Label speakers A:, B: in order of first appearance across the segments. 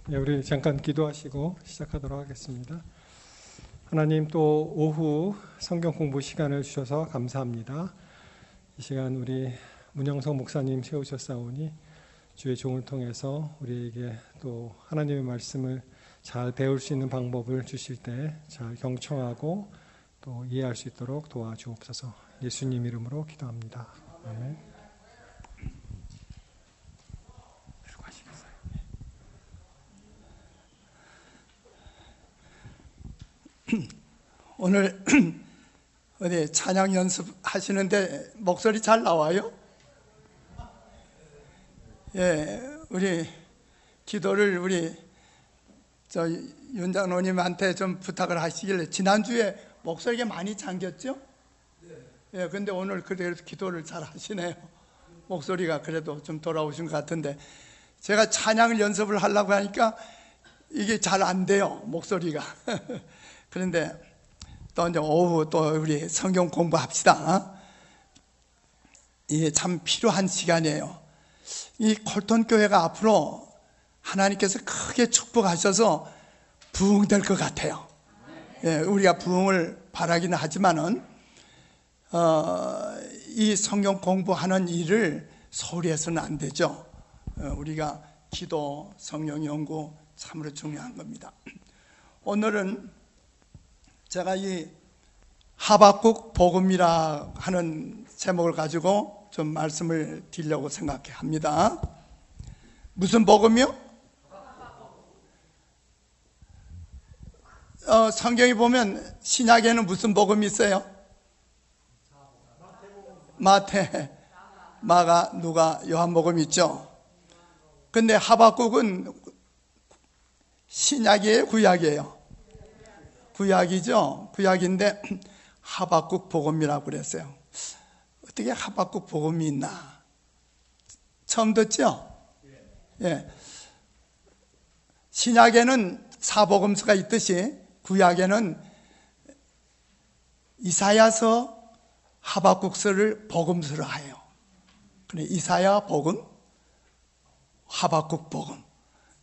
A: 우리 잠깐 기도하시고 시작하도록 하겠습니다. 하나님, 또 오후 성경 공부 시간을 주셔서 감사합니다. 이 시간 우리 문영석 목사님 세우셨사오니 주의 종을 통해서 우리에게 또 하나님의 말씀을 잘 배울 수 있는 방법을 주실 때 잘 경청하고 또 이해할 수 있도록 도와주옵소서. 예수님 이름으로 기도합니다. 아멘.
B: 오늘 어디 찬양 연습하시는데 목소리 잘 나와요? 예, 우리 기도를 우리 윤장로님한테 좀 부탁을 하시길래 지난주에 목소리가 많이 잠겼죠? 예, 근데 오늘 그래도 기도를 잘 하시네요. 목소리가 그래도 좀 돌아오신 것 같은데 제가 찬양을 연습을 하려고 하니까 이게 잘 안 돼요, 목소리가. 그런데 또 이제 오후 또 우리 성경 공부합시다. 이게 참 필요한 시간이에요. 이 콜톤 교회가 앞으로 하나님께서 크게 축복하셔서 부흥될 것 같아요. 예, 우리가 부흥을 바라기는 하지만은 이 성경 공부하는 일을 소홀히해서는 안 되죠. 우리가 기도, 성경 연구 참으로 중요한 겁니다. 오늘은 제가 이 하박국 복음이라 하는 제목을 가지고 좀 말씀을 드리려고 생각합니다. 무슨 복음이요? 성경에 보면 신약에는 무슨 복음이 있어요? 마태, 마가, 누가, 요한복음이 있죠. 근데 하박국은 신약이에요, 구약이에요? 구약이죠. 구약인데 하박국 복음이라고 그랬어요. 어떻게 하박국 복음이 있나? 처음 듣죠? 예. 신약에는 사복음서가 있듯이 구약에는 이사야서, 하박국서를 복음서로 해요. 그래, 이사야 복음, 하박국 복음.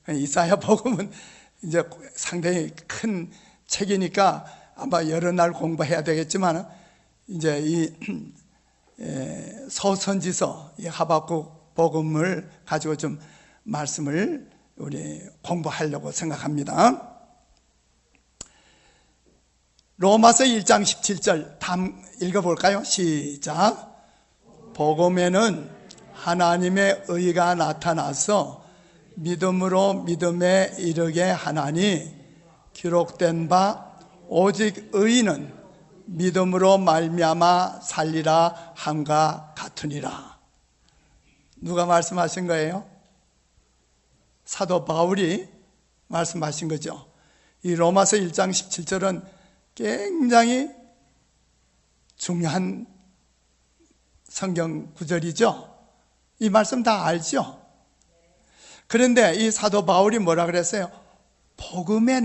B: 이사야 복음은 이제 상당히 큰 책이니까 아마 여러 날 공부해야 되겠지만 이제 이 서선지서, 이 하박국 복음을 가지고 좀 말씀을 우리 공부하려고 생각합니다. 로마서 1장 17절 다 읽어볼까요? 시작. 복음에는 하나님의 의가 나타나서 믿음으로 믿음에 이르게 하나니 기록된 바 오직 의인은 믿음으로 말미암아 살리라 함과 같으니라. 누가 말씀하신 거예요? 사도 바울이 말씀하신 거죠. 이 로마서 1장 17절은 굉장히 중요한 성경 구절이죠. 이 말씀 다 알죠? 그런데 이 사도 바울이 뭐라 그랬어요? 복음에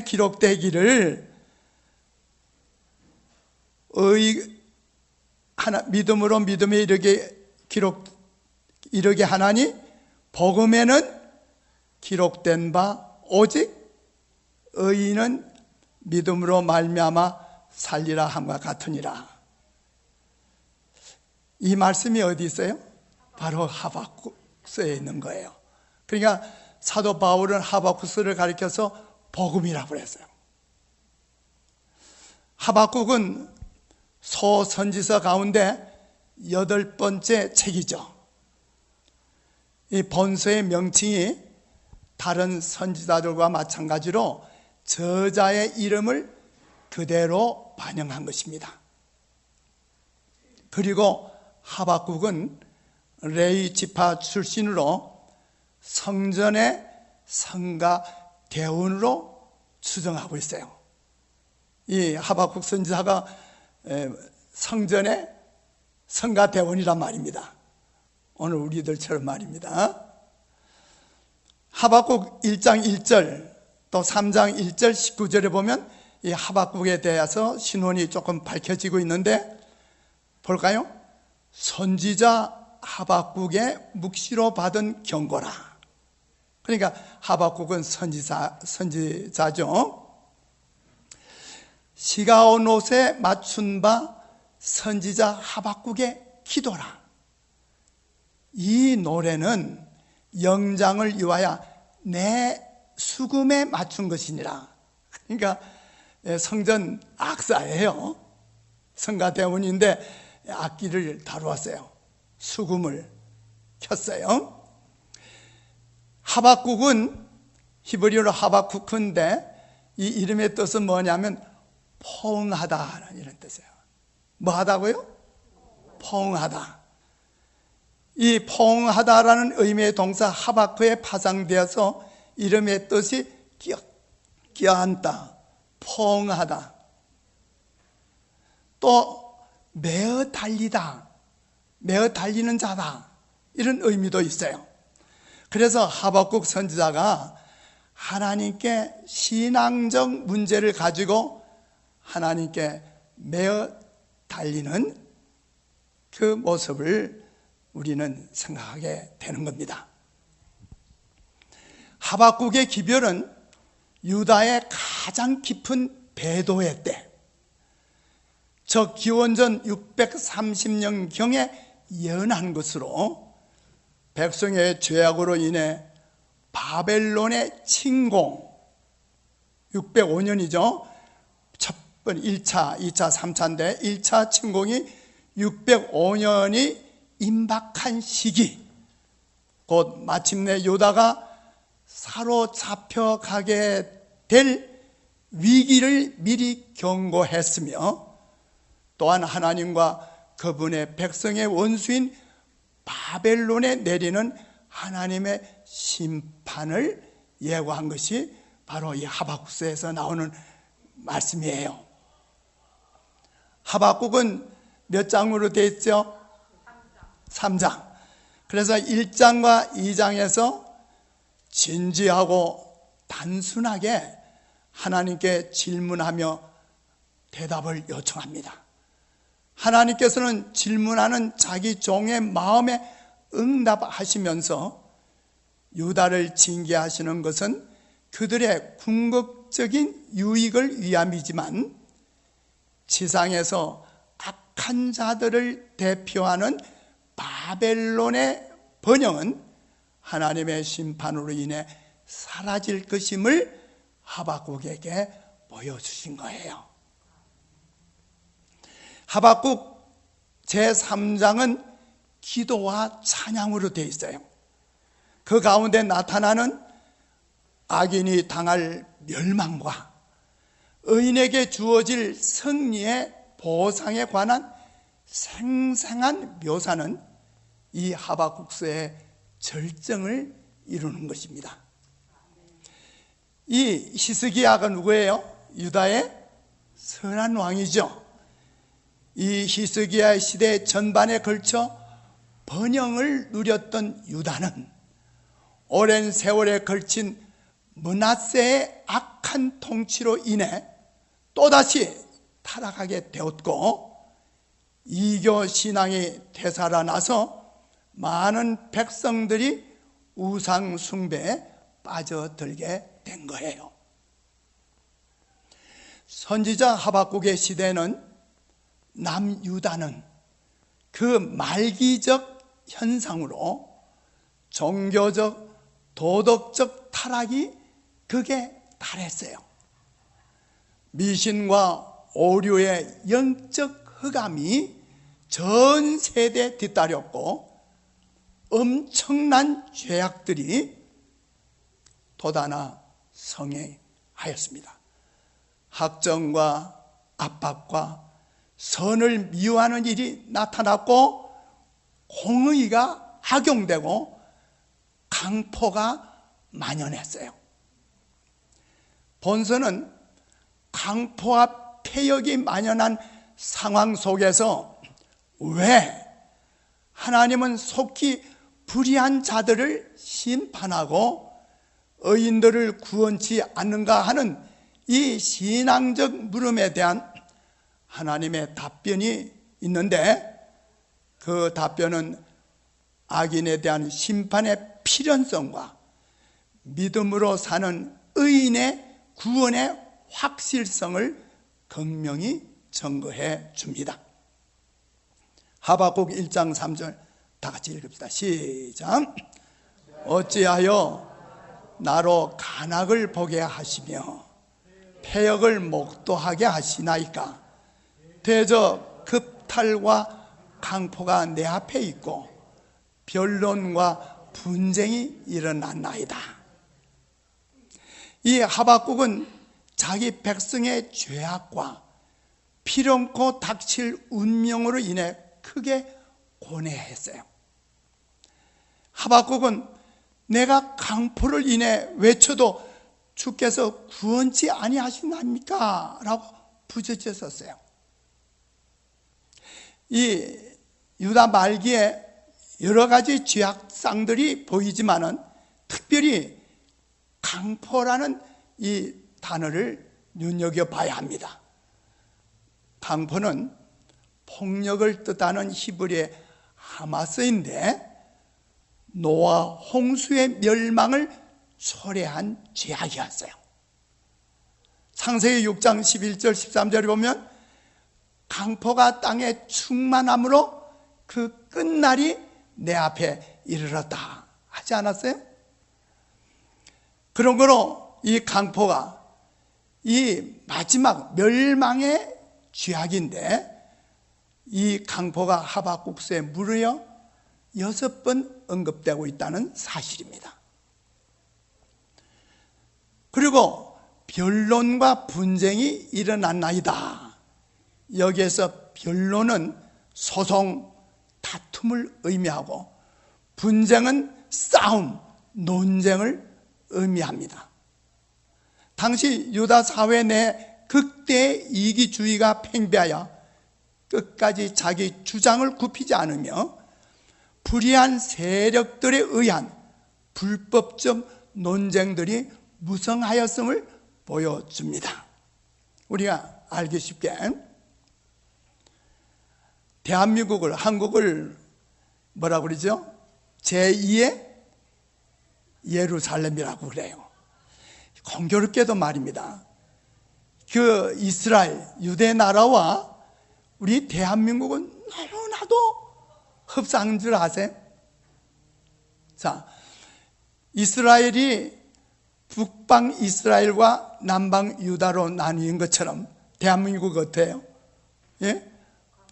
B: 기록되기를 믿음으로 믿음에 이르게 하나니 복음에는 기록된 바 오직 의인은 믿음으로 말미암아 살리라 함과 같으니라. 이 말씀이 어디 있어요? 바로 하박국서에 있는 거예요. 그러니까 사도 바울은 하박국서를 가리켜서 복음이라고 그랬어요. 하박국은 소선지서 가운데 8번째 책이죠. 이 본서의 명칭이 다른 선지자들과 마찬가지로 저자의 이름을 그대로 반영한 것입니다. 그리고 하박국은 레위 지파 출신으로 성전의 성가 대원으로 추정하고 있어요. 이 하박국 선지자가 성전의 성가 대원이란 말입니다. 오늘 우리들처럼 말입니다. 하박국 1장 1절 또 3장 1절 19절에 보면 이 하박국에 대해서 신원이 조금 밝혀지고 있는데 볼까요? 선지자 하박국의 묵시로 받은 경고라. 그러니까 하박국은 선지자죠. 시가온 옷에 맞춘 바 선지자 하박국의 기도라. 이 노래는 영장을 위하여 내 수금에 맞춘 것이니라. 그러니까 성전 악사예요. 성가대원인데 악기를 다루었어요. 수금을 켰어요. 하박국은 히브리어로 하박국인데 이 이름의 뜻은 뭐냐면 포응하다 이런 뜻이에요. 뭐 하다고요? 포응하다. 이 포응하다라는 의미의 동사 하박국에 파생되어서 이름의 뜻이 껴안다, 포응하다. 또 매어 달리다, 매어 달리는 자다, 이런 의미도 있어요. 그래서 하박국 선지자가 하나님께 신앙적 문제를 가지고 하나님께 매어 달리는 그 모습을 우리는 생각하게 되는 겁니다. 하박국의 기별은 유다의 가장 깊은 배도의 때, 저 기원전 630년경에 예언한 것으로 백성의 죄악으로 인해 바벨론의 침공, 605년이죠. 첫 번 1차, 2차, 3차인데 1차 침공이 605년이 임박한 시기, 곧 마침내 유다가 사로잡혀가게 될 위기를 미리 경고했으며, 또한 하나님과 그분의 백성의 원수인 바벨론에 내리는 하나님의 심판을 예고한 것이 바로 이 하박국서에서 나오는 말씀이에요. 하박국은 몇 장으로 되어 있죠? 3장. 그래서 1장과 2장에서 진지하고 단순하게 하나님께 질문하며 대답을 요청합니다. 하나님께서는 질문하는 자기 종의 마음에 응답하시면서 유다를 징계하시는 것은 그들의 궁극적인 유익을 위함이지만, 지상에서 악한 자들을 대표하는 바벨론의 번영은 하나님의 심판으로 인해 사라질 것임을 하박국에게 보여주신 거예요. 하박국 제3장은 기도와 찬양으로 되어 있어요. 그 가운데 나타나는 악인이 당할 멸망과 의인에게 주어질 승리의 보상에 관한 생생한 묘사는 이 하박국서의 절정을 이루는 것입니다. 이 히스기야가 누구예요? 유다의 선한 왕이죠. 이 히스기야의 시대 전반에 걸쳐 번영을 누렸던 유다는 오랜 세월에 걸친 므낫세의 악한 통치로 인해 또다시 타락하게 되었고, 이교 신앙이 되살아나서 많은 백성들이 우상 숭배에 빠져들게 된 거예요. 선지자 하박국의 시대는 남유다는 그 말기적 현상으로 종교적, 도덕적 타락이 극에 달했어요. 미신과 오류의 영적 흑암이 전 세대에 뒤따렸고, 엄청난 죄악들이 돋아나 성행하였습니다. 학정과 압박과 선을 미워하는 일이 나타났고, 공의가 악용되고 강포가 만연했어요. 본서는 강포와 폐역이 만연한 상황 속에서 왜 하나님은 속히 불의한 자들을 심판하고 의인들을 구원치 않는가 하는 이 신앙적 물음에 대한 하나님의 답변이 있는데, 그 답변은 악인에 대한 심판의 필연성과 믿음으로 사는 의인의 구원의 확실성을 극명히 증거해 줍니다. 하박국 1장 3절 다 같이 읽읍시다. 시작. 어찌하여 나로 간악을 보게 하시며 패역을 목도하게 하시나이까. 대저 급탈과 강포가 내 앞에 있고 변론과 분쟁이 일어났나이다. 이 하박국은 자기 백성의 죄악과 피렁고 닥칠 운명으로 인해 크게 고뇌했어요. 하박국은 내가 강포를 인해 외쳐도 주께서 구원치 아니하시나입니까? 라고 부르짖었어요. 이 유다 말기에 여러 가지 죄악상들이 보이지만은 특별히 강포라는 이 단어를 눈여겨봐야 합니다. 강포는 폭력을 뜻하는 히브리의 하마스인데 노아 홍수의 멸망을 초래한 죄악이었어요. 창세기 6장 11절 13절에 보면 강포가 땅에 충만함으로 그 끝날이 내 앞에 이르렀다 하지 않았어요? 그런 거로 이 강포가 이 마지막 멸망의 죄악인데 이 강포가 하박국서에 무려 6번 언급되고 있다는 사실입니다. 그리고 변론과 분쟁이 일어났나이다. 여기에서 변론은 소송, 다툼을 의미하고 분쟁은 싸움, 논쟁을 의미합니다. 당시 유다 사회 내 극대의 이기주의가 팽배하여 끝까지 자기 주장을 굽히지 않으며 불의한 세력들에 의한 불법적 논쟁들이 무성하였음을 보여줍니다. 우리가 알기 쉽게 대한민국을, 한국을 뭐라고 그러죠? 제2의 예루살렘이라고 그래요. 공교롭게도 말입니다. 그 이스라엘, 유대 나라와 우리 대한민국은 너무나도 흡사한 줄 아세요? 자, 이스라엘이 북방 이스라엘과 남방 유다로 나뉘는 것처럼 대한민국 어때요? 예?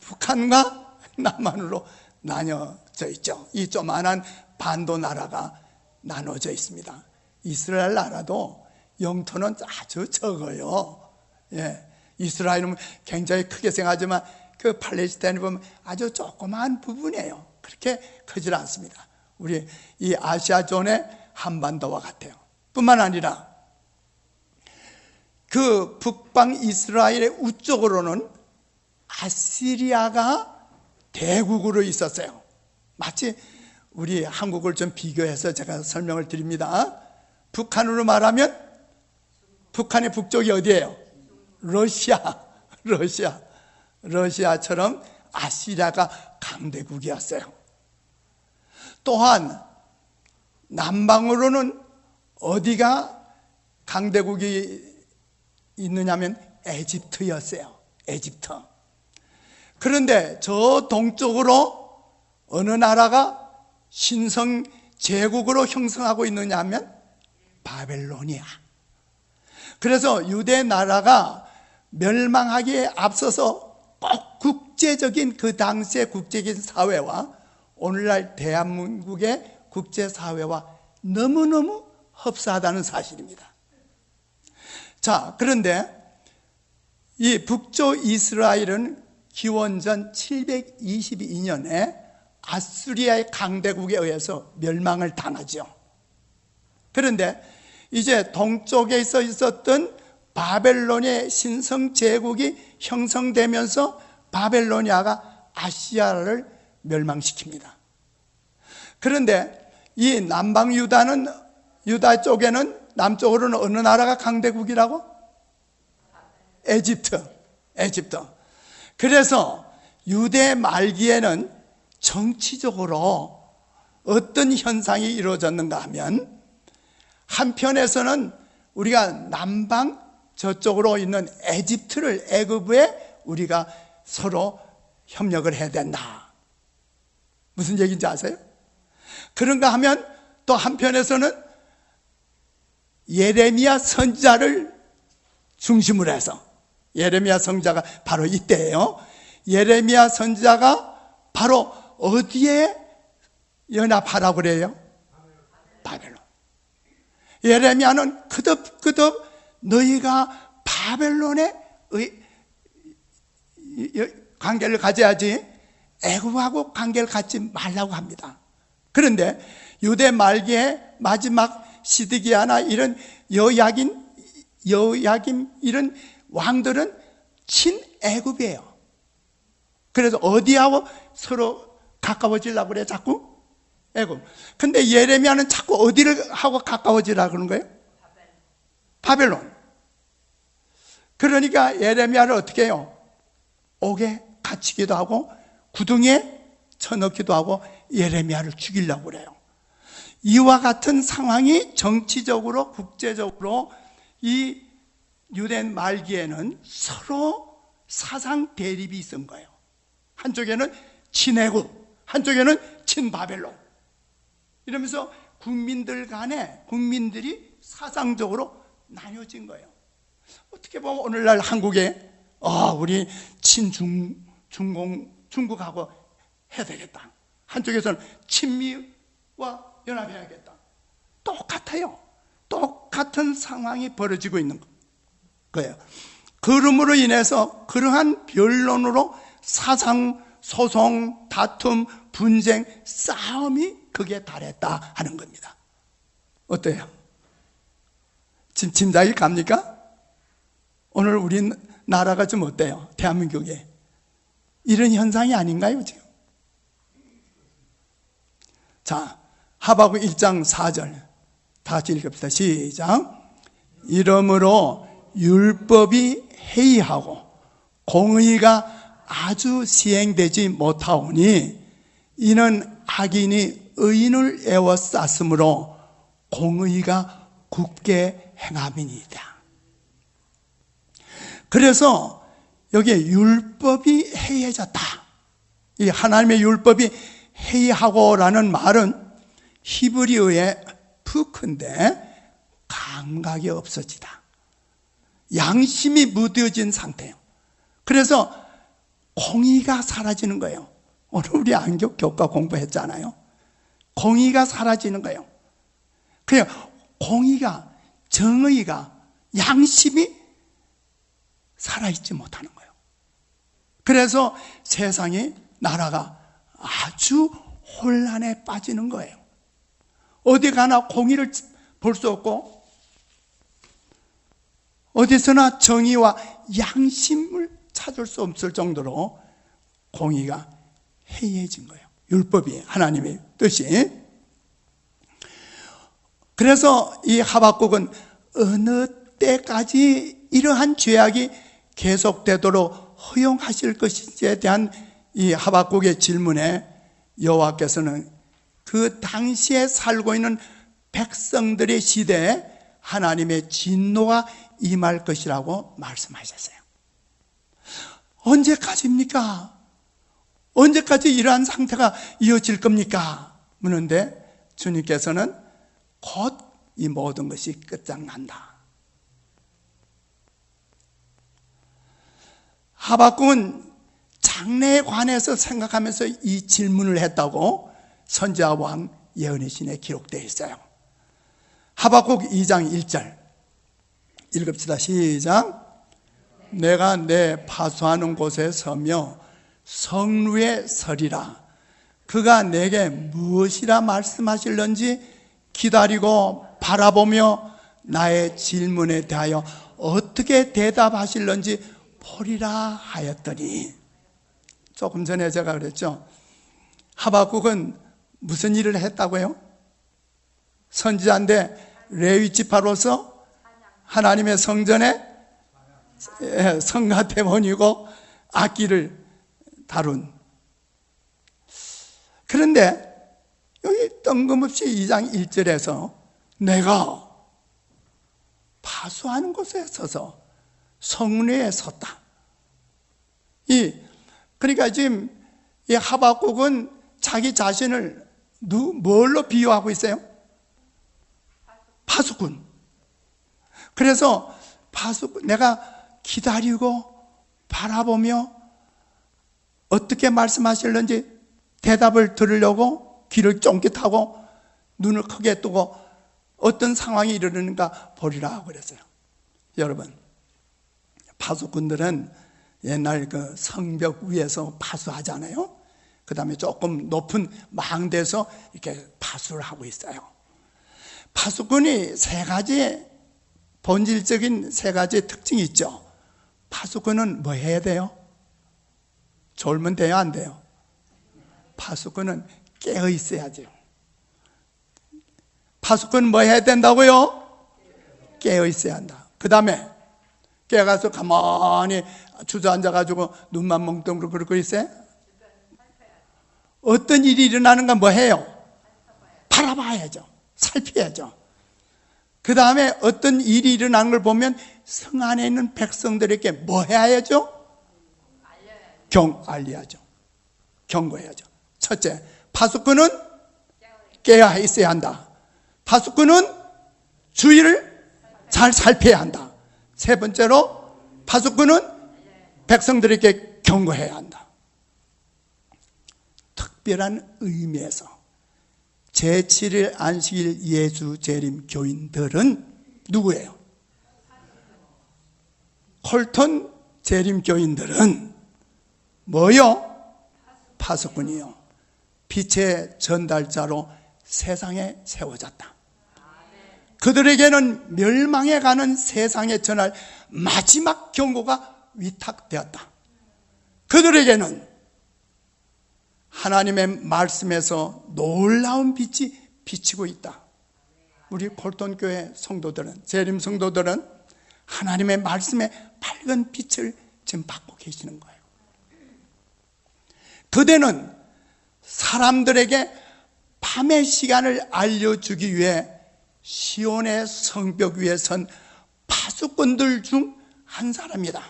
B: 북한과 남한으로 나뉘어져 있죠. 이 조만한 반도 나라가 나눠져 있습니다. 이스라엘 나라도 영토는 아주 적어요. 예. 이스라엘은 굉장히 크게 생각하지만 그 팔레스타인을 보면 아주 조그마한 부분이에요. 그렇게 크지 않습니다. 우리 이 아시아존의 한반도와 같아요. 뿐만 아니라 그 북방 이스라엘의 우쪽으로는 아시리아가 대국으로 있었어요. 마치 우리 한국을 좀 비교해서 제가 설명을 드립니다. 북한으로 말하면 북한의 북쪽이 어디예요? 러시아처럼 아시리아가 강대국이었어요. 또한 남방으로는 어디가 강대국이 있느냐면 에집트였어요. 에집트. 그런데 저 동쪽으로 어느 나라가 신성 제국으로 형성하고 있느냐 하면 바벨론이야. 그래서 유대 나라가 멸망하기에 앞서서 꼭 국제적인 그 당시의 국제적인 사회와 오늘날 대한민국의 국제사회와 너무너무 흡사하다는 사실입니다. 자, 그런데 이 북쪽 이스라엘은 기원전 722년에 아수리아의 강대국에 의해서 멸망을 당하죠. 그런데 이제 동쪽에 있었던 바벨론의 신성 제국이 형성되면서 바벨로니아가 아시아를 멸망시킵니다. 그런데 이 남방 유다는, 유다 쪽에는, 남쪽으로는 어느 나라가 강대국이라고? 에집트. 그래서 유대 말기에는 정치적으로 어떤 현상이 이루어졌는가 하면 한편에서는 우리가 남방 저쪽으로 있는 애굽에 우리가 서로 협력을 해야 된다. 무슨 얘기인지 아세요? 그런가 하면 또 한편에서는 예레미야 선지자를 중심으로 해서, 예레미야 선지자가 바로 이때예요. 예레미야 선지자가 바로 어디에 연합하라고 그래요? 바벨론. 예레미야는 그득그득 너희가 바벨론에 관계를 가져야지 애굽하고 관계를 갖지 말라고 합니다. 그런데 유대 말기에 마지막 시드기야나 이런 여야김 이런 왕들은 친애굽이에요. 그래서 어디하고 서로 가까워지려고 그래 자꾸? 애굽. 근데 예레미야는 자꾸 어디를 하고 가까워지려고 그러는 거예요? 바벨론. 그러니까 예레미야를 어떻게 해요? 옥에 갇히기도 하고 구덩이에 쳐넣기도 하고 예레미야를 죽이려고 그래요. 이와 같은 상황이 정치적으로 국제적으로 이 유대 말기에는 서로 사상 대립이 있은 거예요. 한쪽에는 친애굽, 한쪽에는 친바벨론. 이러면서 국민들이 사상적으로 나뉘어진 거예요. 어떻게 보면 오늘날 한국에 우리 중국하고 해야 되겠다. 한쪽에서는 친미와 연합해야겠다. 똑같아요. 똑같은 상황이 벌어지고 있는 거예요. 그러므로 인해서 그러한 변론으로 사상, 소송, 다툼, 분쟁, 싸움이 극에 달했다 하는 겁니다. 어때요? 짐작이 갑니까? 오늘 우리 나라가 좀 어때요? 대한민국에 이런 현상이 아닌가요 지금? 자, 하박국 1장 4절 다 같이 읽읍시다. 시작. 이러므로 율법이 해이하고 공의가 아주 시행되지 못하오니 이는 악인이 의인을 에워쌌으므로 공의가 굳게 행함이니이다. 그래서 여기에 율법이 해이해졌다. 이 하나님의 율법이 해이하고라는 말은 히브리어의 푸크인데 감각이 없어지다. 양심이 무뎌진 상태예요. 그래서 공의가 사라지는 거예요. 오늘 우리 안교 교과 공부했잖아요. 공의가 사라지는 거예요. 그냥 공의가, 정의가, 양심이 살아있지 못하는 거예요. 그래서 세상이, 나라가 아주 혼란에 빠지는 거예요. 어디 가나 공의를 볼 수 없고 어디서나 정의와 양심을 찾을 수 없을 정도로 공의가 해이해진 거예요. 율법이, 하나님의 뜻이. 그래서 이 하박국은 어느 때까지 이러한 죄악이 계속되도록 허용하실 것인지에 대한 이 하박국의 질문에 여호와께서는 그 당시에 살고 있는 백성들의 시대에 하나님의 진노가 임할 것이라고 말씀하셨어요. 언제까지입니까? 언제까지 이러한 상태가 이어질 겁니까? 묻는데 주님께서는 곧 이 모든 것이 끝장난다. 하박국은 장래에 관해서 생각하면서 이 질문을 했다고 선지자 왕 예언의 신에 기록되어 있어요. 하박국 2장 1절 읽읍시다. 시작. 내가 내 파수하는 곳에 서며 성루에 서리라. 그가 내게 무엇이라 말씀하실런지 기다리고 바라보며 나의 질문에 대하여 어떻게 대답하실런지 보리라 하였더니, 조금 전에 제가 그랬죠. 하박국은 무슨 일을 했다고요? 선지자인데 레위 지파로서 하나님의 성전에 성가대원이고 악기를 다룬. 그런데 여기 뜬금없이 2장 1절에서 내가 파수하는 곳에 서서 성례에 섰다. 그러니까 지금 이 하박국은 자기 자신을 뭘로 비유하고 있어요? 파수꾼. 그래서 내가 기다리고 바라보며 어떻게 말씀하실는지 대답을 들으려고 귀를 쫑긋하고 눈을 크게 뜨고 어떤 상황이 이르는가 보리라 그랬어요. 여러분, 파수꾼들은 옛날 그 성벽 위에서 파수하잖아요. 그 다음에 조금 높은 망대에서 이렇게 파수를 하고 있어요. 파수꾼이 세 가지, 본질적인 세 가지 특징이 있죠. 파수꾼은 뭐 해야 돼요? 졸면 돼요, 안 돼요? 파수꾼은 깨어 있어야죠. 파수꾼은 뭐 해야 된다고요? 깨어 있어야 한다. 그 다음에 깨어가서 가만히 주저앉아가지고 눈만 멍뚱그로 그러고 있어요? 어떤 일이 일어나는가 뭐 해요? 바라봐야죠. 살펴야죠. 그 다음에 어떤 일이 일어나는 걸 보면 성 안에 있는 백성들에게 뭐 해야죠? 알려야죠. 경고해야죠. 첫째, 파수꾼은 깨어 있어야 한다. 파수꾼은 주의를 잘 살펴야 한다. 세 번째로, 파수꾼은 백성들에게 경고해야 한다. 특별한 의미에서 제7일 안식일 예수 재림 교인들은 누구예요? 콜톤 재림 교인들은 뭐요? 파수꾼이요. 빛의 전달자로 세상에 세워졌다. 그들에게는 멸망해 가는 세상에 전할 마지막 경고가 위탁되었다. 그들에게는 하나님의 말씀에서 놀라운 빛이 비치고 있다. 우리 콜톤교회 성도들은, 재림 성도들은 하나님의 말씀에 밝은 빛을 지금 받고 계시는 거예요. 그대는 사람들에게 밤의 시간을 알려주기 위해 시온의 성벽 위에 선 파수꾼들 중 한 사람이다.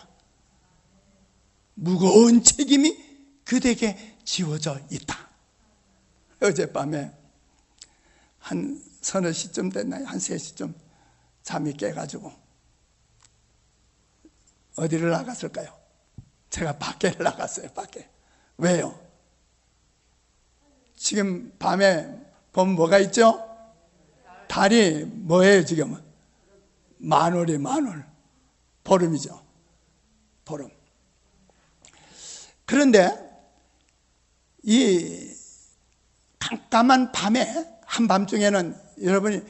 B: 무거운 책임이 그대에게 지워져 있다. 어젯밤에 한 서너 시쯤 됐나요? 한 3시쯤 잠이 깨가지고 어디를 나갔을까요? 제가 밖에 나갔어요. 밖에. 왜요? 지금 밤에 보면 뭐가 있죠? 달이 뭐예요 지금은? 만월이 만월. 보름이죠. 보름. 그런데 이 깜깜한 밤에, 한밤중에는 여러분이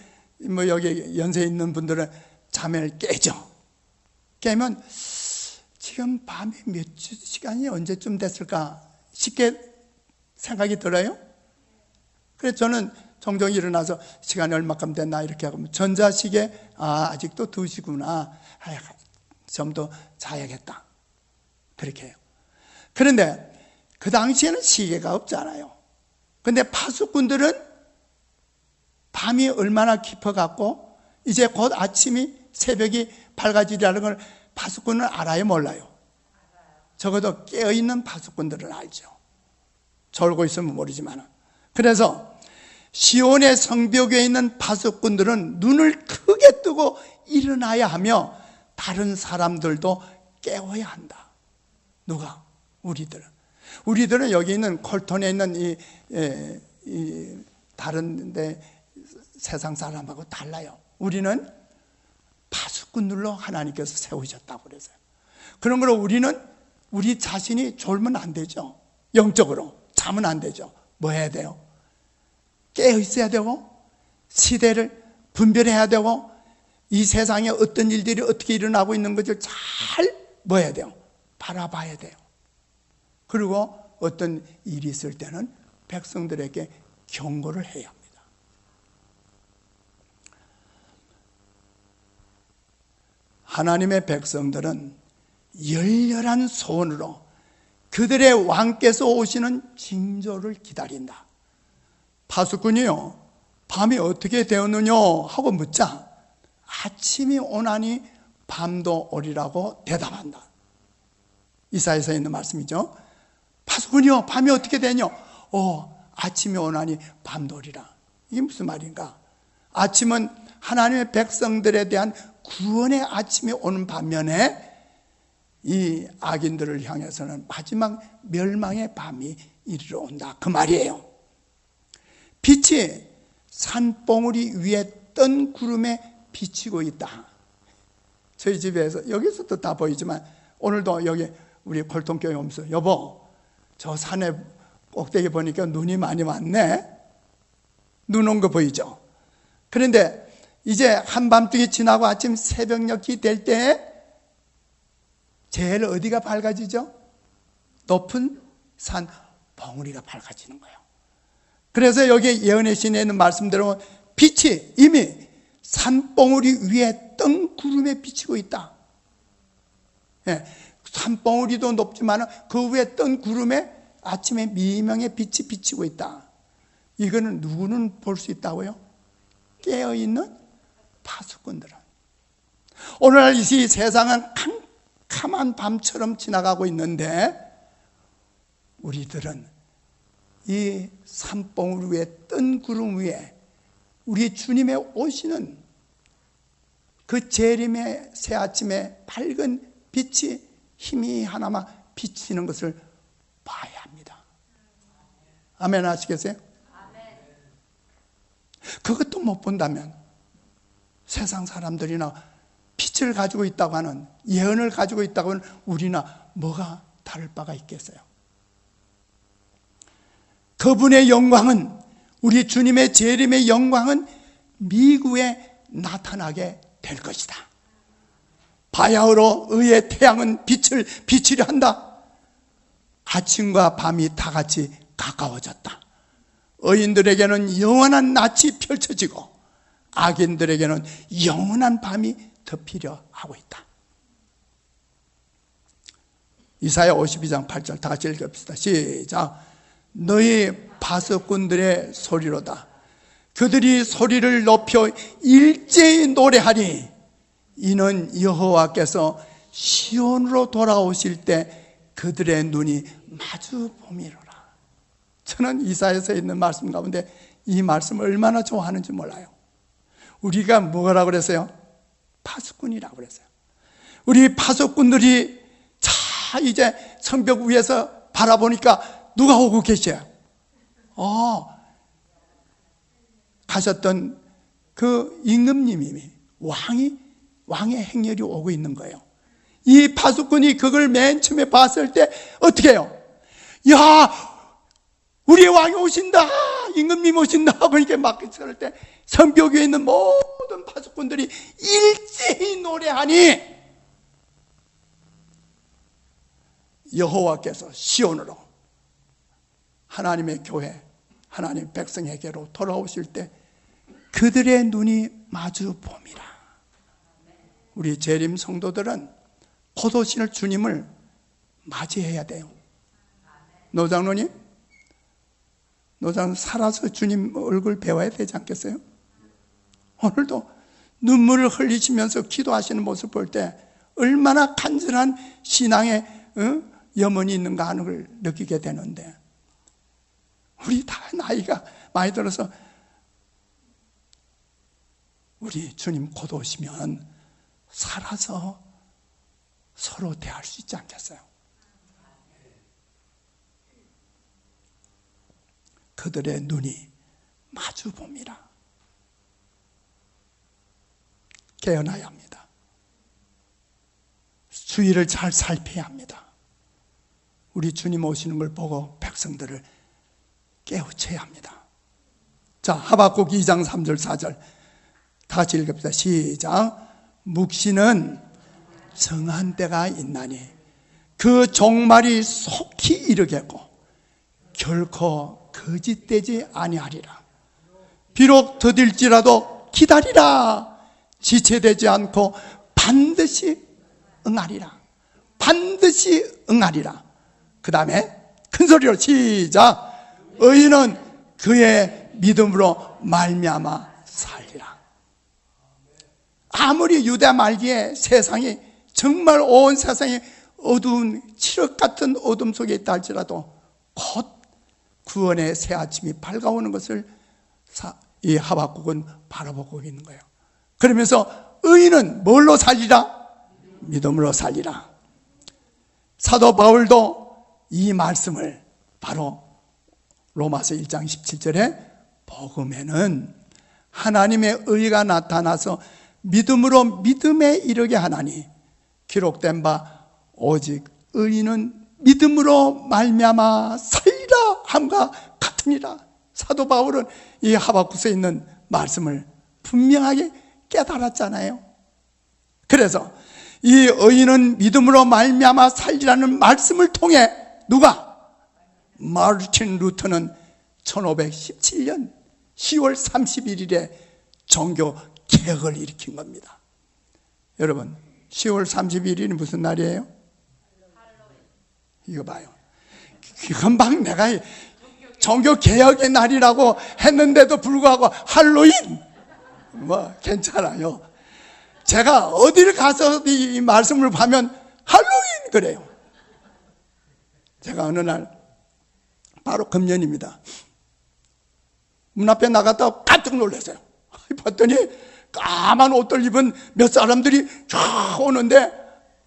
B: 뭐 여기 연세 있는 분들은 잠을 깨죠. 깨면 지금 밤에 몇 시간이 언제쯤 됐을까 쉽게 생각이 들어요. 그래서 저는 종종 일어나서 시간이 얼마큼 됐나 이렇게 하고 전자시계 아직도 2시구나. 좀 더 자야겠다. 그렇게 해요. 그런데 그 당시에는 시계가 없잖아요. 근데 파수꾼들은 밤이 얼마나 깊어갖고 이제 곧 아침이 새벽이 밝아지리라는 걸 파수꾼은 알아요, 몰라요? 적어도 깨어있는 파수꾼들은 알죠. 졸고 있으면 모르지만. 그래서 시온의 성벽에 있는 파수꾼들은 눈을 크게 뜨고 일어나야 하며 다른 사람들도 깨워야 한다. 누가? 우리들은 여기 있는 콜톤에 있는 이 다른 데 세상 사람하고 달라요. 우리는 파수꾼들로 하나님께서 세우셨다고 그랬어요. 그런 거로 우리는 우리 자신이 졸면 안 되죠. 영적으로 자면 안 되죠. 뭐 해야 돼요? 깨어 있어야 되고 시대를 분별해야 되고 이 세상에 어떤 일들이 어떻게 일어나고 있는 것을 잘 뭐 해야 돼요? 바라봐야 돼요. 그리고 어떤 일이 있을 때는 백성들에게 경고를 해야 합니다. 하나님의 백성들은 열렬한 소원으로 그들의 왕께서 오시는 징조를 기다린다. 파수꾼이요, 밤이 어떻게 되었느냐 하고 묻자 아침이 오나니 밤도 오리라고 대답한다. 이사야서에 있는 말씀이죠. 파수꾼이요, 밤이 어떻게 되뇨? 아침이 오나니 밤도 오리라. 이게 무슨 말인가? 아침은 하나님의 백성들에 대한 구원의 아침이 오는 반면에 이 악인들을 향해서는 마지막 멸망의 밤이 이르러 온다, 그 말이에요. 빛이 산봉우리 위에 뜬 구름에 비치고 있다. 저희 집에서 여기서도 다 보이지만 오늘도 여기 우리 골통교회 오면서 여보, 저 산에 꼭대기 보니까 눈이 많이 왔네. 눈 온 거 보이죠? 그런데 이제 한밤중이 지나고 아침 새벽녘이 될 때 제일 어디가 밝아지죠? 높은 산 봉우리가 밝아지는 거예요. 그래서 여기 예언의 신에 있는 말씀대로 빛이 이미 산봉우리 위에 뜬 구름에 비치고 있다. 예, 산봉우리도 높지만 그 위에 뜬 구름에 아침에 미명의 빛이 비치고 있다. 이거는 누구는 볼 수 있다고요? 깨어있는 파수꾼들은. 오늘날 이 세상은 캄캄한 밤처럼 지나가고 있는데 우리들은 이 산봉우리 위에 뜬 구름 위에 우리 주님의 오시는 그 재림의 새아침에 밝은 빛이 힘이 하나만 비치는 것을 봐야 합니다. 아멘 하시겠어요? 그것도 못 본다면 세상 사람들이나 빛을 가지고 있다고 하는, 예언을 가지고 있다고 하는 우리나 뭐가 다를 바가 있겠어요? 그분의 영광은, 우리 주님의 재림의 영광은 미구에 나타나게 될 것이다. 바야흐로 의의 태양은 빛을 비치려 한다. 아침과 밤이 다 같이 가까워졌다. 의인들에게는 영원한 낮이 펼쳐지고 악인들에게는 영원한 밤이 덮이려 하고 있다. 이사야 52장 8절 다 같이 읽읍시다. 시작. 너희 파수꾼들의 소리로다. 그들이 소리를 높여 일제히 노래하니 이는 여호와께서 시온으로 돌아오실 때 그들의 눈이 마주 봄이로라. 저는 이사야서에 있는 말씀 가운데 이 말씀을 얼마나 좋아하는지 몰라요. 우리가 뭐라고 그랬어요? 파수꾼이라고 그랬어요. 우리 파수꾼들이 자 이제 성벽 위에서 바라보니까 누가 오고 계셔요? 가셨던 그 임금님이 왕의 행렬이 오고 있는 거예요. 이 파수꾼이 그걸 맨 처음에 봤을 때 어떻게 해요? 야, 우리의 왕이 오신다, 임금님 오신다 하고 이렇게 막 그럴 때 성벽 위에 있는 모든 파수꾼들이 일제히 노래하니 여호와께서 시온으로, 하나님의 교회, 하나님 백성에게로 돌아오실 때 그들의 눈이 마주 봄이라. 우리 재림 성도들은 곧 오실 주님을 맞이해야 돼요. 노장로님, 살아서 주님 얼굴 배워야 되지 않겠어요? 오늘도 눈물을 흘리시면서 기도하시는 모습 볼 때 얼마나 간절한 신앙의 염원이 있는가 하는 걸 느끼게 되는데, 우리 다 나이가 많이 들어서 우리 주님 곧 오시면 살아서 서로 대할 수 있지 않겠어요? 그들의 눈이 마주 봅니다. 깨어나야 합니다. 주위를 잘 살펴야 합니다. 우리 주님 오시는 걸 보고 백성들을 깨우쳐야 합니다. 자, 하박국 2장 3절 4절 다 같이 읽읍시다. 시작. 묵시는 정한 때가 있나니 그 종말이 속히 이르겠고 결코 거짓되지 아니하리라. 비록 더딜지라도 기다리라. 지체되지 않고 반드시 응하리라. 반드시 응하리라. 그 다음에 큰 소리로 시작. 의인은 그의 믿음으로 말미암아 살리라. 아무리 유대 말기에 세상이 정말 온 세상이 어두운 칠흑 같은 어둠 속에 있다 할지라도 곧 구원의 새 아침이 밝아오는 것을 이 하박국은 바라보고 있는 거예요. 그러면서 의인은 뭘로 살리라? 믿음으로 살리라. 사도 바울도 이 말씀을 바로 로마서 1장 17절에 복음에는 하나님의 의가 나타나서 믿음으로 믿음에 이르게 하나니 기록된 바 오직 의인은 믿음으로 말미암아 살리라 함과 같으니라. 사도 바울은 이 하박국에 있는 말씀을 분명하게 깨달았잖아요. 그래서 이 의인은 믿음으로 말미암아 살리라는 말씀을 통해 누가? 마르틴 루터는 1517년 10월 31일에 종교 개혁을 일으킨 겁니다. 여러분, 10월 31일이 무슨 날이에요? 이거 봐요. 금방 내가 종교 개혁의 날이라고 했는데도 불구하고 할로윈 뭐 괜찮아요. 제가 어디를 가서 이 말씀을 하면 할로윈 그래요. 제가 어느 날 바로 금년입니다. 문 앞에 나갔다 깜짝 놀랐어요. 봤더니 까만 옷들 입은 몇 사람들이 쫙 오는데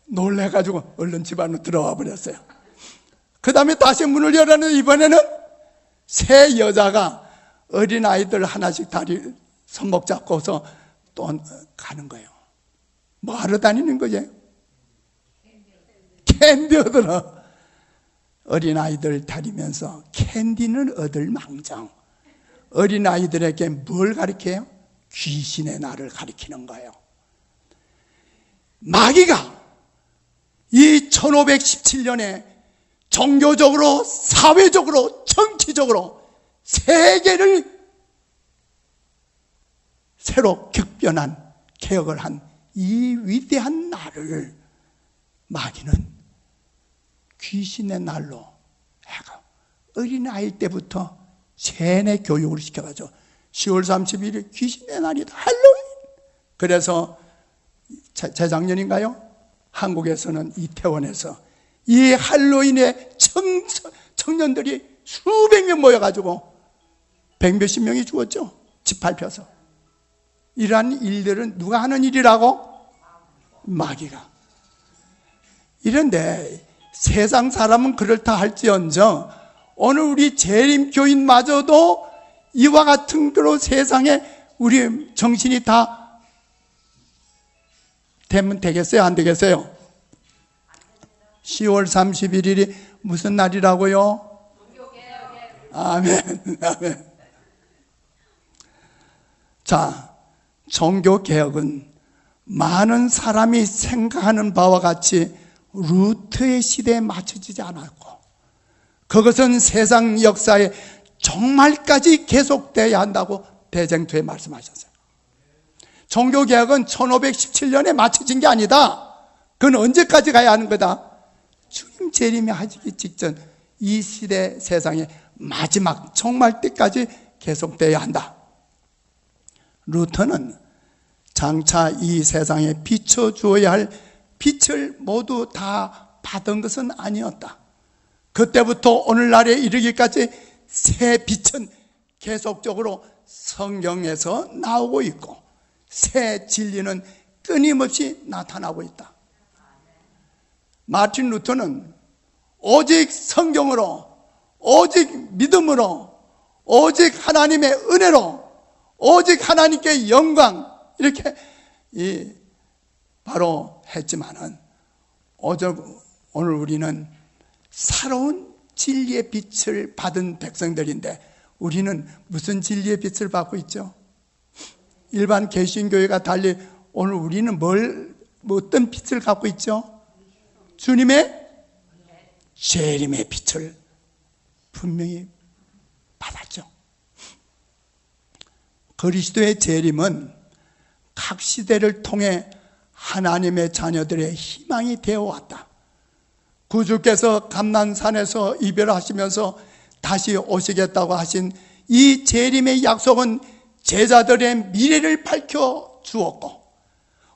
B: 놀래가지고 얼른 집 안으로 들어와 버렸어요. 그 다음에 다시 문을 열었는데 이번에는 세 여자가 어린아이들 하나씩 다리 손목 잡고서 또 가는 거예요. 뭐 하러 다니는 거지? 캔디 얻으러. 어린아이들 다니면서 캔디는 얻을 망정. 어린아이들에게 뭘 가르쳐요? 귀신의 날을 가리키는 거예요. 마귀가 이 1517년에 종교적으로, 사회적으로, 정치적으로 세계를 새로 격변한 개혁을 한 이 위대한 날을 마귀는 귀신의 날로 해가 어린아이 때부터 세뇌 교육을 시켜가지고 10월 31일 귀신의 날이다, 할로윈. 그래서 재작년인가요? 한국에서는 이태원에서 이 할로윈에 청년들이 수백 명 모여가지고 백몇십 명이 죽었죠. 집 밟혀서. 이러한 일들은 누가 하는 일이라고? 마귀가. 이런데 세상 사람은 그렇다 할지언정 오늘 우리 재림교인마저도 이와 같은 그런 세상에 우리 정신이 다 되면 되겠어요? 안 되겠어요? 10월 31일이 무슨 날이라고요? 아멘, 아멘. 자, 종교개혁은 많은 사람이 생각하는 바와 같이 루터의 시대에 맞춰지지 않았고 그것은 세상 역사에 정말까지 계속돼야 한다고 대쟁투에 말씀하셨어요. 종교개혁은 1517년에 맞춰진 게 아니다. 그건 언제까지 가야 하는 거다? 주님 재림이 하시기 직전 이 시대 세상의 마지막 종말 때까지 계속돼야 한다. 루터는 장차 이 세상에 비춰주어야 할 빛을 모두 다 받은 것은 아니었다. 그때부터 오늘날에 이르기까지 새 빛은 계속적으로 성경에서 나오고 있고 새 진리는 끊임없이 나타나고 있다. 마틴 루터는 오직 성경으로, 오직 믿음으로, 오직 하나님의 은혜로, 오직 하나님께 영광 이렇게 바로 했지만은 오늘 우리는 새로운 진리의 빛을 받은 백성들인데 우리는 무슨 진리의 빛을 받고 있죠? 일반 개신교회가 달리 오늘 우리는 어떤 빛을 갖고 있죠? 주님의 재림의 빛을 분명히 받았죠. 그리스도의 재림은 각 시대를 통해 하나님의 자녀들의 희망이 되어 왔다. 구주께서 감난산에서 이별하시면서 다시 오시겠다고 하신 이 재림의 약속은 제자들의 미래를 밝혀 주었고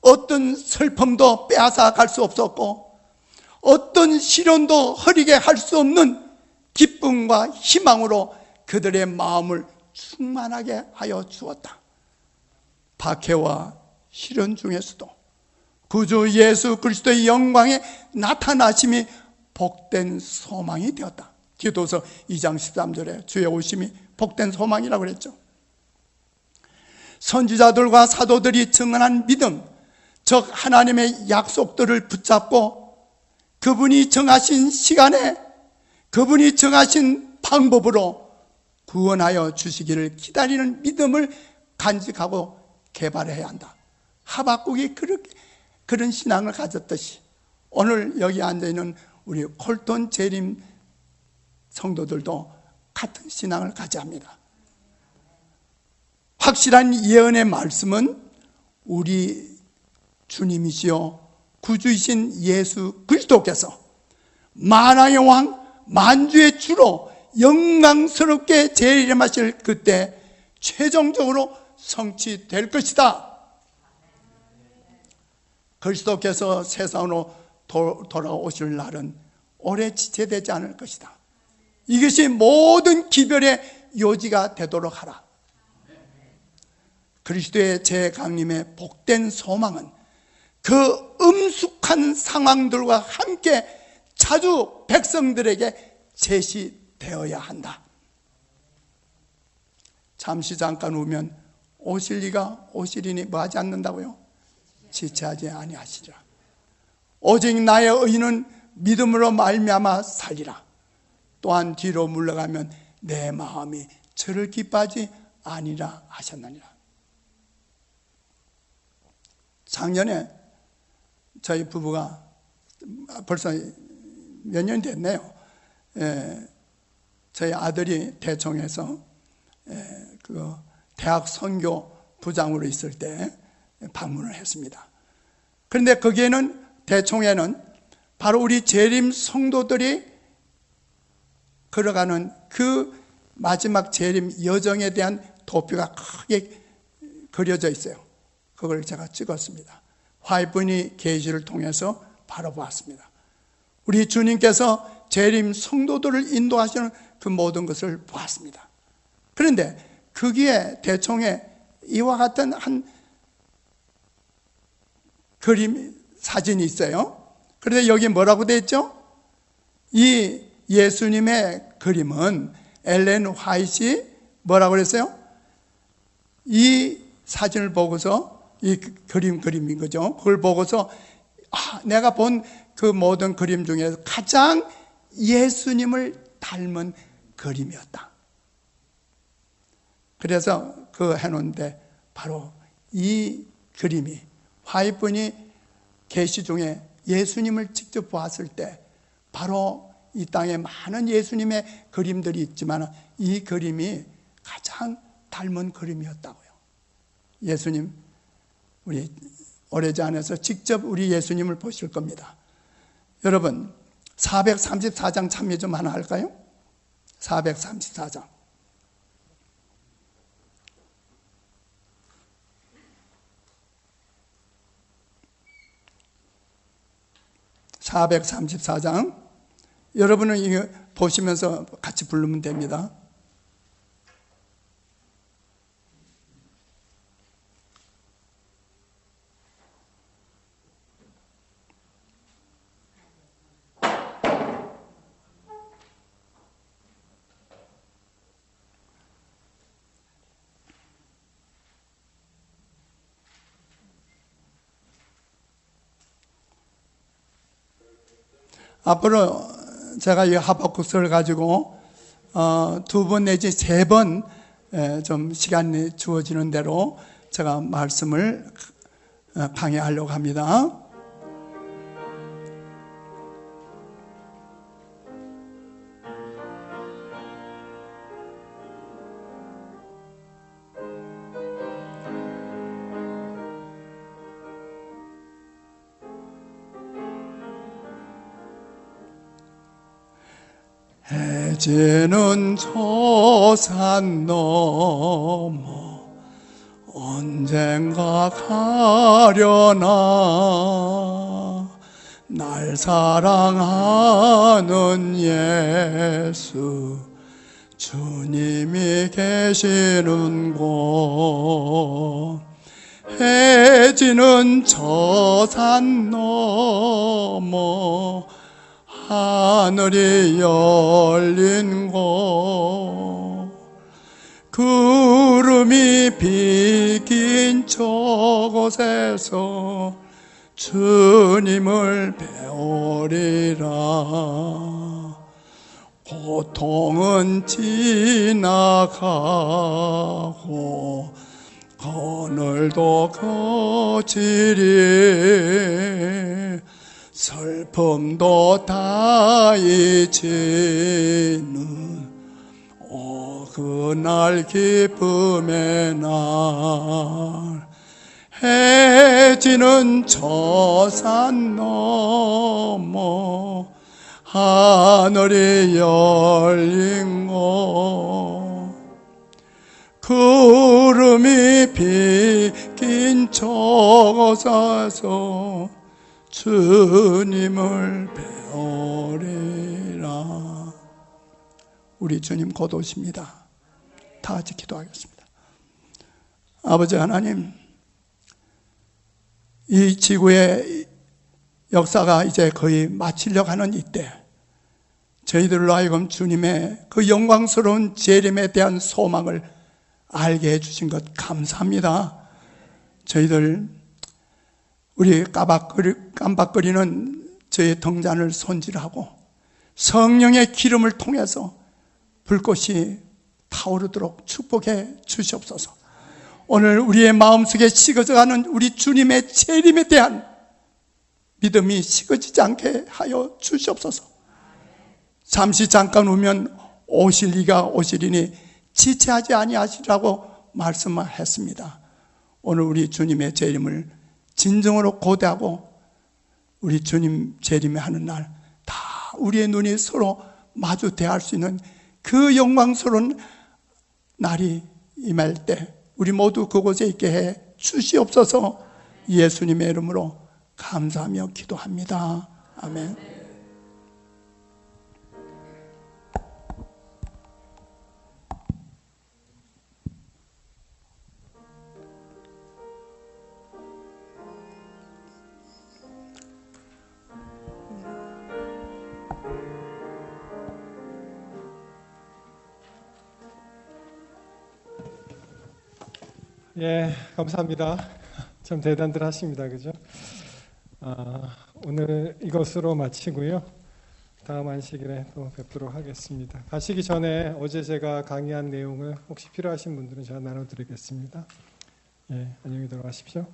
B: 어떤 슬픔도 빼앗아 갈 수 없었고 어떤 시련도 흐리게 할 수 없는 기쁨과 희망으로 그들의 마음을 충만하게 하여 주었다. 박해와 시련 중에서도 구주 예수 그리스도의 영광의 나타나심이 복된 소망이 되었다. 디도서 2장 13절에 주의 오심이 복된 소망이라고 그랬죠. 선지자들과 사도들이 증언한 믿음, 즉 하나님의 약속들을 붙잡고 그분이 정하신 시간에 그분이 정하신 방법으로 구원하여 주시기를 기다리는 믿음을 간직하고 개발해야 한다. 하박국이 그런 신앙을 가졌듯이 오늘 여기 앉아있는 우리 콜톤 재림 성도들도 같은 신앙을 가져야 합니다. 확실한 예언의 말씀은 우리 주님이시요 구주이신 예수 그리스도께서 만왕의 왕 만주의 주로 영광스럽게 재림하실 그때 최종적으로 성취될 것이다. 그리스도께서 세상으로 돌아오실 날은 오래 지체되지 않을 것이다. 이것이 모든 기별의 요지가 되도록 하라. 그리스도의 재강림의 복된 소망은 그 엄숙한 상황들과 함께 자주 백성들에게 제시되어야 한다. 잠시 잠깐 오면 오실 이가 오시리니 뭐하지 않는다고요? 지체하지 아니하시리라. 오직 나의 의인은 믿음으로 말미암아 살리라. 또한 뒤로 물러가면 내 마음이 저를 기뻐하지 아니라 하셨느니라. 작년에 저희 부부가 벌써 몇 년 됐네요. 저희 아들이 대총에서 그 대학 선교 부장으로 있을 때 방문을 했습니다. 그런데 거기에는 대총에는 바로 우리 재림 성도들이 걸어가는 그 마지막 재림 여정에 대한 도표가 크게 그려져 있어요. 그걸 제가 찍었습니다. 화이트니 게시를 통해서 바로 보았습니다. 우리 주님께서 재림 성도들을 인도하시는 그 모든 것을 보았습니다. 그런데 거기에 대총에 이와 같은 한 그림 사진이 있어요. 그런데 여기 뭐라고 되어 있죠? 이 예수님의 그림은 엘렌 화이트이 뭐라고 그랬어요? 이 사진을 보고서 이 그림인 거죠. 그걸 보고서 내가 본 그 모든 그림 중에서 가장 예수님을 닮은 그림이었다. 그래서 그 해놓은데 바로 이 그림이 화이트분이 계시 중에 예수님을 직접 보았을 때 바로 이 땅에 많은 예수님의 그림들이 있지만 이 그림이 가장 닮은 그림이었다고요. 예수님, 우리 오래지 않아서 직접 우리 예수님을 보실 겁니다. 여러분, 434장 참여 좀 하나 할까요? 434장. 434장. 여러분은 이거 보시면서 같이 부르면 됩니다. 앞으로 제가 이 하박국서를 가지고 2번 내지 3번 좀 시간이 주어지는 대로 제가 말씀을 강의하려고 합니다. 해지는 저 산 넘어 언젠가 가려나 날 사랑하는 예수 주님이 계시는 곳 해 지는 저 산 넘어 하늘이 열린 곳 구름이 비긴 저곳에서 주님을 배우리라. 고통은 지나가고 오늘도 거칠이 슬픔도 다 잊히는 그날 기쁨의 날 해 지는 저 산 넘어 하늘이 열린 곳 구름이 비긴 저곳에서 주님을 배우리라. 우리 주님 곧 오십니다. 다 같이 기도하겠습니다. 아버지 하나님, 이 지구의 역사가 이제 거의 마치려고 하는 이때 저희들로 하여금 주님의 그 영광스러운 재림에 대한 소망을 알게 해주신 것 감사합니다. 저희들 우리 깜박거리는 저의 등잔을 손질하고 성령의 기름을 통해서 불꽃이 타오르도록 축복해 주시옵소서. 오늘 우리의 마음속에 식어져가는 우리 주님의 재림에 대한 믿음이 식어지지 않게 하여 주시옵소서. 잠시 잠깐 오면 오실 이가 오시리니 지체하지 아니하시라고 말씀했습니다. 오늘 우리 주님의 재림을 진정으로 고대하고 우리 주님 재림에 하는 날 다 우리의 눈이 서로 마주 대할 수 있는 그 영광스러운 날이 임할 때 우리 모두 그곳에 있게 해 주시옵소서. 예수님의 이름으로 감사하며 기도합니다. 아멘.
A: 예, 감사합니다. 참 대단들 하십니다. 그죠? 오늘 이것으로 마치고요. 다음 안식일에 또 뵙도록 하겠습니다. 가시기 전에 어제 제가 강의한 내용을 혹시 필요하신 분들은 제가 나눠드리겠습니다. 예, 안녕히 들어가십시오.